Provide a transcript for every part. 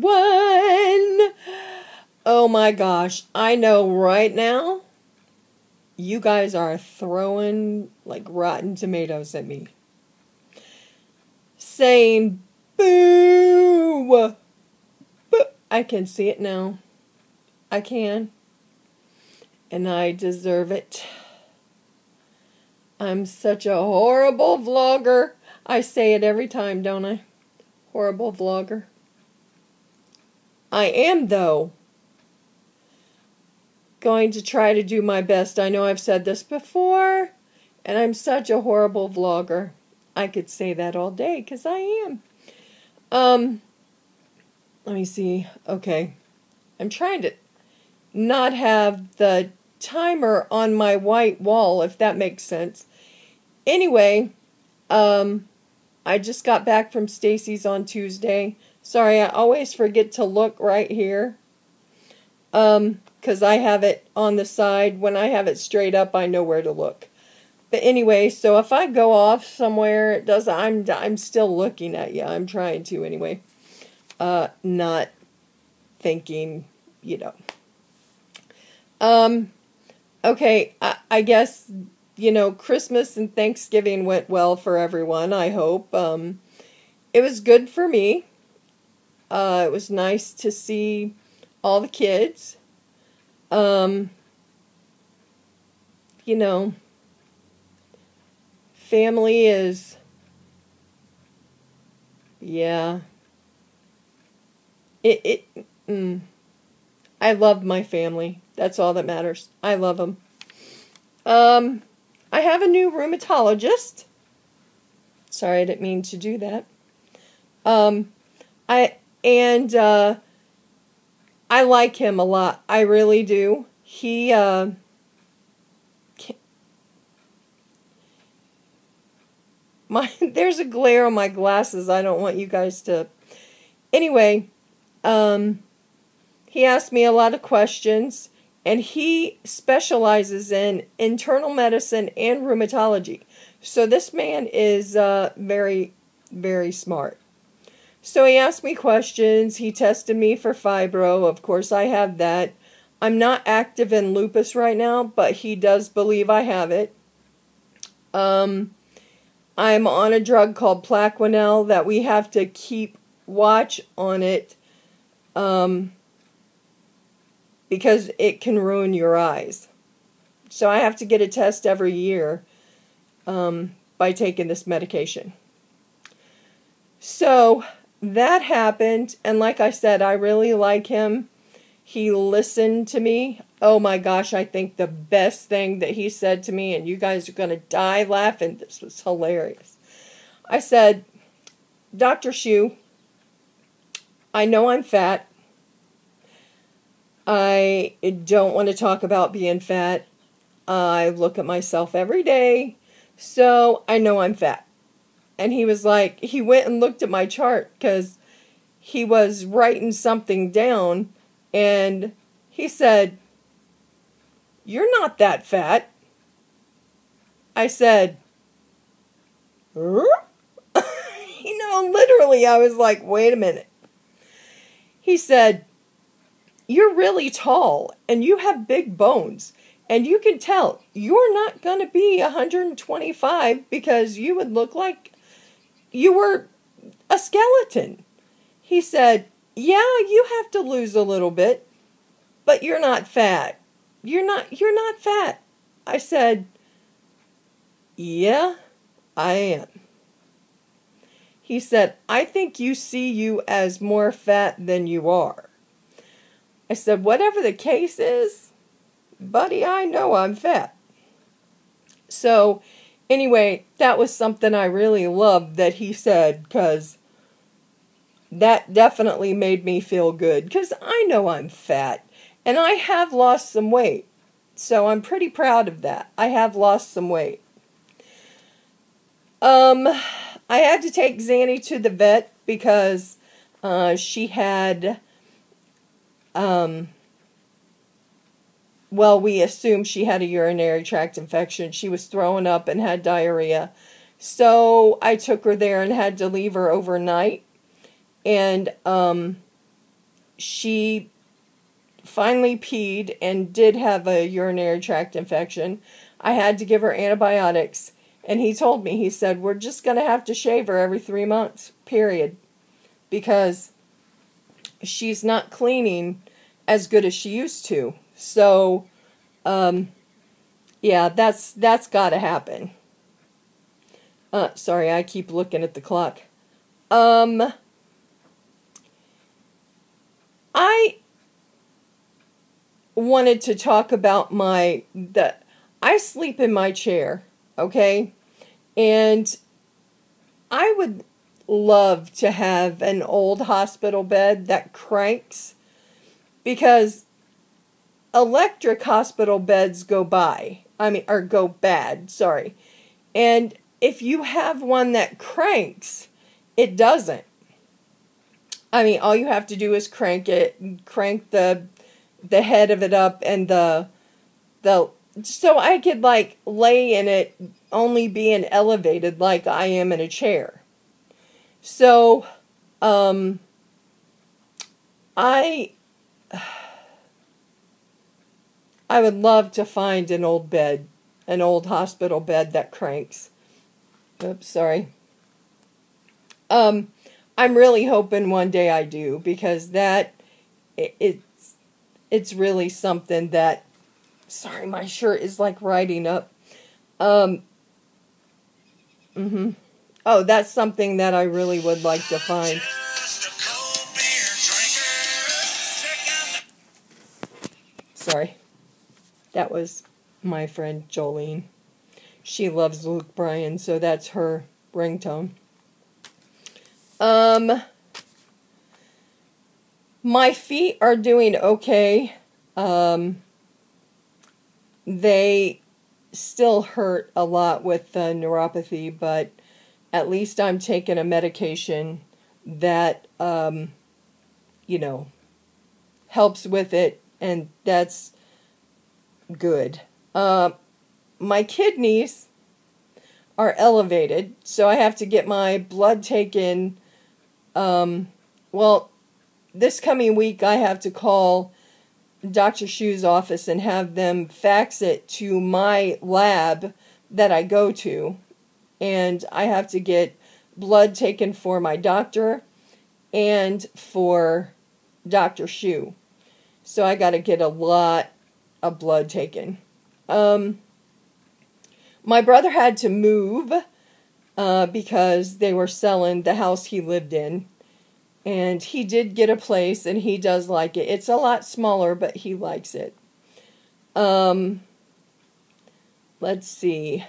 everyone. Oh my gosh, I know right now you guys are throwing like rotten tomatoes at me. Saying boo. Boo. I can see it now. I can. And I deserve it. I'm such a horrible vlogger. I say it every time, don't I? Horrible vlogger. I am, though, going to try to do my best. I know I've said this before, and I'm such a horrible vlogger. I could say that all day, because I am. Let me see. Okay. I'm trying to not have the timer on my white wall, if that makes sense. Anyway, I just got back from Stacy's on Tuesday. Sorry, I always forget to look right here. Because I have it on the side. When I have it straight up, I know where to look. But anyway, so if I go off somewhere, it does. I'm still looking at you. I'm trying to anyway. Not thinking, you know. Okay, I guess, you know, Christmas and Thanksgiving went well for everyone, I hope. It was good for me. It was nice to see all the kids. You know, family is, yeah. I love my family. That's all that matters. I love them. I have a new rheumatologist. Sorry, I didn't mean to do that. I like him a lot. I really do. He, there's a glare on my glasses. I don't want you guys to. Anyway, he asked me a lot of questions, and he specializes in internal medicine and rheumatology. So this man is very, very smart. So he asked me questions. He tested me for fibro. Of course, I have that. I'm not active in lupus right now, but he does believe I have it. I'm on a drug called Plaquenil that we have to keep watch on it because it can ruin your eyes. So I have to get a test every year by taking this medication. So that happened, and like I said, I really like him. He listened to me. Oh my gosh, I think the best thing that he said to me, and you guys are going to die laughing, this was hilarious. I said, Dr. Shu, I know I'm fat. I don't want to talk about being fat. I look at myself every day, so I know I'm fat. And he was like, he went and looked at my chart because he was writing something down, and he said, "You're not that fat." I said, you know, literally, I was like, wait a minute. He said, "You're really tall, and you have big bones, and you can tell you're not going to be 125 because you would look like you were a skeleton." He said, "Yeah, you have to lose a little bit, but you're not fat. You're not fat." I said, "Yeah, I am." He said, "I think you see you as more fat than you are." I said, "Whatever the case is, buddy, I know I'm fat." So, anyway, that was something I really loved that he said, because that definitely made me feel good, because I know I'm fat, and I have lost some weight. So I'm pretty proud of that. I have lost some weight. I had to take Zanny to the vet because she had, well, we assumed she had a urinary tract infection. She was throwing up and had diarrhea. So I took her there and had to leave her overnight. And she finally peed and did have a urinary tract infection. I had to give her antibiotics. And he told me, he said, we're just going to have to shave her every 3 months, period. Because she's not cleaning as good as she used to. So, yeah, that's got to happen. Sorry, I keep looking at the clock. I wanted to talk about I sleep in my chair, okay? And I would love to have an old hospital bed that cranks, because electric hospital beds go bad, sorry. And if you have one that cranks, it doesn't. I mean, all you have to do is crank the head of it up, and so I could like lay in it only being elevated like I am in a chair. So, I would love to find an old hospital bed that cranks. Oops, sorry. I'm really hoping one day I do, because it's really something that, sorry, my shirt is like riding up. Oh, that's something that I really would like to find. Sorry. That was my friend Jolene. She loves Luke Bryan, so that's her ringtone. My feet are doing okay. They still hurt a lot with the neuropathy, but at least I'm taking a medication that, helps with it, and that's good. My kidneys are elevated, so I have to get my blood taken. This coming week I have to call Dr. Shu's office and have them fax it to my lab that I go to. And I have to get blood taken for my doctor and for Dr. Shu. So I got to get a lot of blood taken. My brother had to move because they were selling the house he lived in. And he did get a place, and he does like it. It's a lot smaller, but he likes it. Let's see.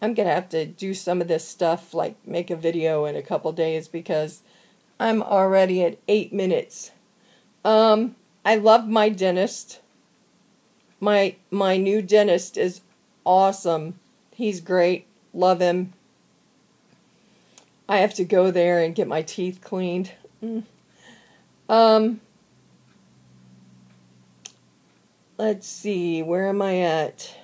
I'm going to have to do some of this stuff, like make a video in a couple days, because I'm already at 8 minutes. I love my dentist. My new dentist is awesome. He's great. Love him. I have to go there and get my teeth cleaned. Let's see. Where am I at?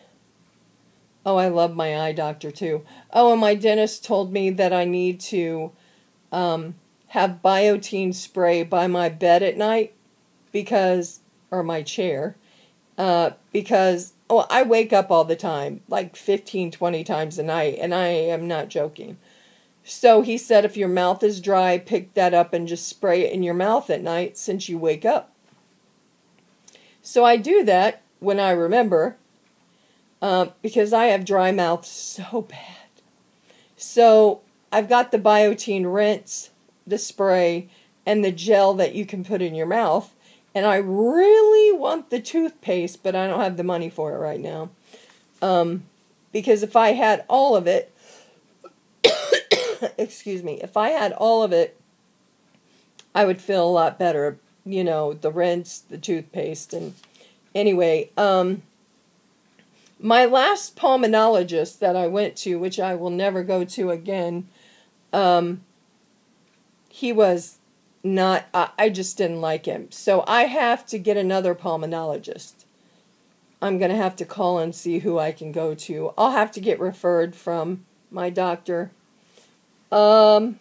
Oh, I love my eye doctor too. Oh, and my dentist told me that I need to have Biotene spray by my bed at night, or my chair, because I wake up all the time, like 15, 20 times a night, and I am not joking. So he said if your mouth is dry, pick that up and just spray it in your mouth at night since you wake up. So I do that when I remember, because I have dry mouth so bad. So I've got the Biotene rinse, the spray, and the gel that you can put in your mouth. And I really want the toothpaste, but I don't have the money for it right now. Because if I had all of it, excuse me, if I had all of it, I would feel a lot better. You know, the rinse, the toothpaste, and anyway, my last pulmonologist that I went to, which I will never go to again, he was not, I just didn't like him. So I have to get another pulmonologist. I'm going to have to call and see who I can go to. I'll have to get referred from my doctor. I've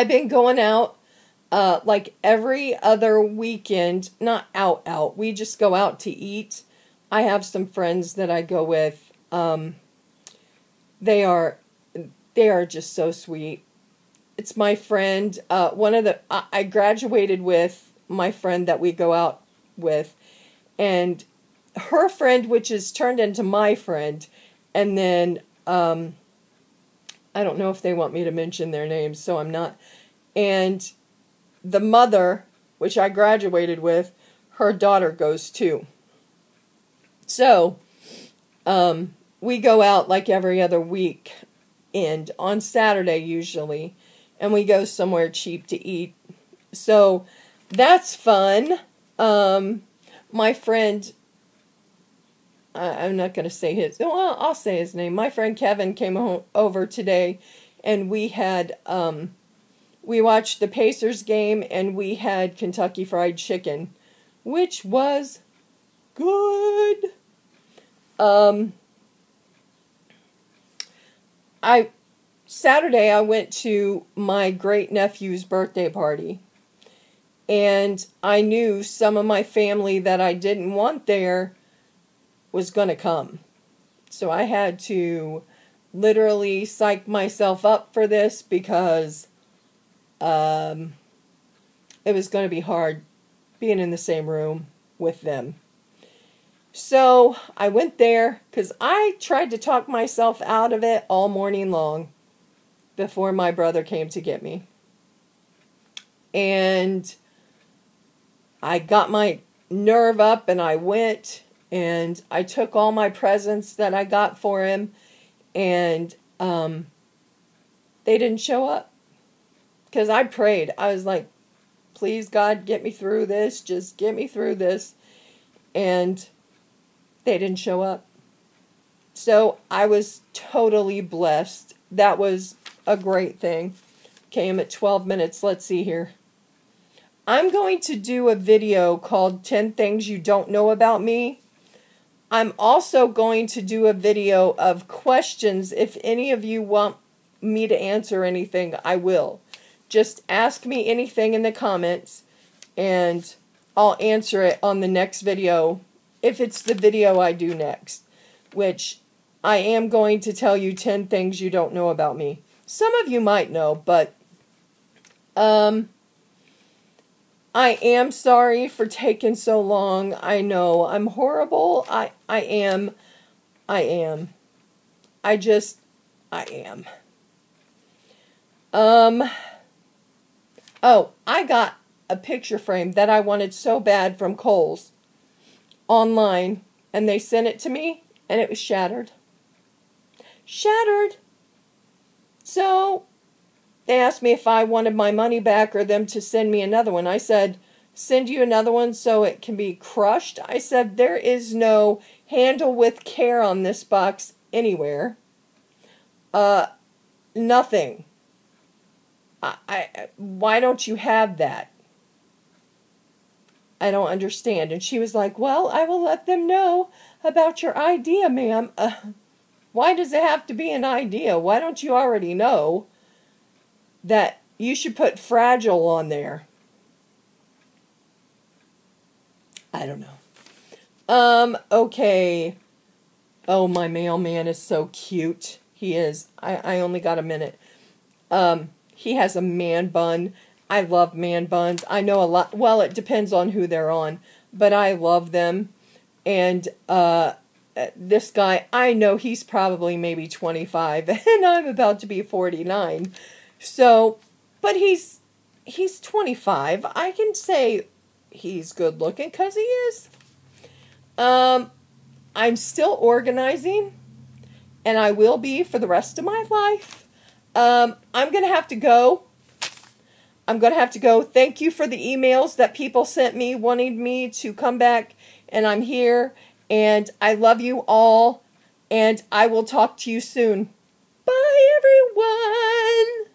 been going out. like every other weekend, not out, we just go out to eat. I have some friends that I go with. They are just so sweet. It's my friend, I graduated with my friend that we go out with, and her friend, which is turned into my friend, and then, I don't know if they want me to mention their names, so I'm not, and the mother, which I graduated with, her daughter goes too. So, we go out like every other week, and on Saturday usually, and we go somewhere cheap to eat. So that's fun. My friend, I'm not going to say his, well, I'll say his name. My friend Kevin came over today, and we had, we watched the Pacers game, and we had Kentucky Fried Chicken, which was good. Saturday I went to my great nephew's birthday party, and I knew some of my family that I didn't want there was going to come. So I had to literally psych myself up for this because it was going to be hard being in the same room with them. So I went there because I tried to talk myself out of it all morning long before my brother came to get me. And I got my nerve up and I went and I took all my presents that I got for him, and they didn't show up. Because I prayed. I was like, please God, get me through this. Just get me through this. And they didn't show up. So I was totally blessed. That was a great thing. Came at 12 minutes. Let's see here. I'm going to do a video called 10 Things You Don't Know About Me. I'm also going to do a video of questions. If any of you want me to answer anything, I will. Just ask me anything in the comments, and I'll answer it on the next video, if it's the video I do next, which I am going to tell you 10 things you don't know about me. Some of you might know, but I am sorry for taking so long. I know I'm horrible. I am. I am. Oh, I got a picture frame that I wanted so bad from Kohl's online, and they sent it to me, and it was shattered. Shattered. So they asked me if I wanted my money back or them to send me another one. I said, send you another one so it can be crushed? I said, there is no handle with care on this box anywhere. Nothing. Why don't you have that? I don't understand. And she was like, well, I will let them know about your idea, ma'am. Why does it have to be an idea? Why don't you already know that you should put fragile on there? I don't know. Okay. Oh, my mailman is so cute. He is. I only got a minute. He has a man bun. I love man buns. I know a lot. Well, it depends on who they're on, but I love them. And this guy, I know he's probably maybe 25, and I'm about to be 49. So, but he's 25. I can say he's good looking because he is. I'm still organizing, and I will be for the rest of my life. I'm going to have to go. Thank you for the emails that people sent me wanting me to come back, and I'm here, and I love you all, and I will talk to you soon. Bye, everyone.